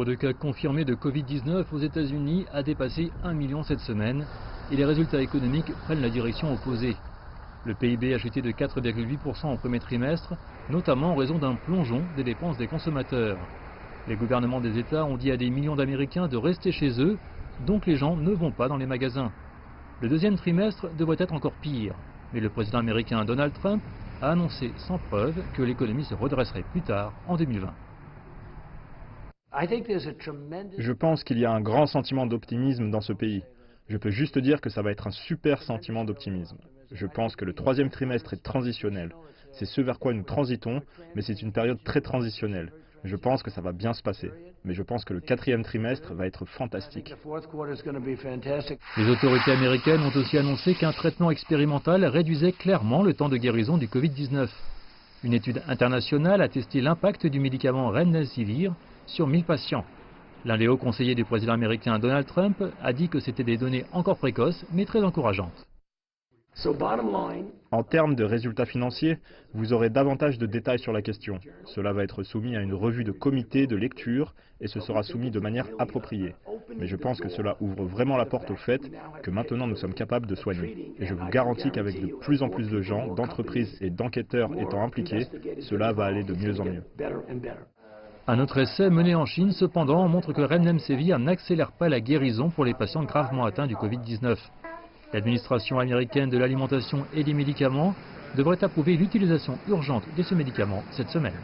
nombre de cas confirmés de Covid-19 aux États-Unis a dépassé 1 million cette semaine et les résultats économiques prennent la direction opposée. Le PIB a chuté de 4,8% au premier trimestre, notamment en raison d'un plongeon des dépenses des consommateurs. Les gouvernements des États ont dit à des millions d'Américains de rester chez eux, donc les gens ne vont pas dans les magasins. Le deuxième trimestre devrait être encore pire, mais le président américain Donald Trump a annoncé sans preuve que l'économie se redresserait plus tard en 2020. Je pense qu'il y a un grand sentiment d'optimisme dans ce pays. Je peux juste dire que ça va être un super sentiment d'optimisme. Je pense que le troisième trimestre est transitionnel. C'est ce vers quoi nous transitons, mais c'est une période très transitionnelle. Je pense que ça va bien se passer. Mais je pense que le quatrième trimestre va être fantastique. Les autorités américaines ont aussi annoncé qu'un traitement expérimental réduisait clairement le temps de guérison du Covid-19. Une étude internationale a testé l'impact du médicament Remdesivir sur 1000 patients. L'un des hauts conseillers du président américain Donald Trump a dit que c'était des données encore précoces, mais très encourageantes. En termes de résultats financiers, vous aurez davantage de détails sur la question. Cela va être soumis à une revue de comité de lecture et ce sera soumis de manière appropriée. Mais je pense que cela ouvre vraiment la porte au fait que maintenant nous sommes capables de soigner. Et je vous garantis qu'avec de plus en plus de gens, d'entreprises et d'enquêteurs étant impliqués, cela va aller de mieux en mieux. Un autre essai mené en Chine, cependant, montre que Remdesivir n'accélère pas la guérison pour les patients gravement atteints du Covid-19. L'administration américaine de l'alimentation et des médicaments devrait approuver l'utilisation urgente de ce médicament cette semaine.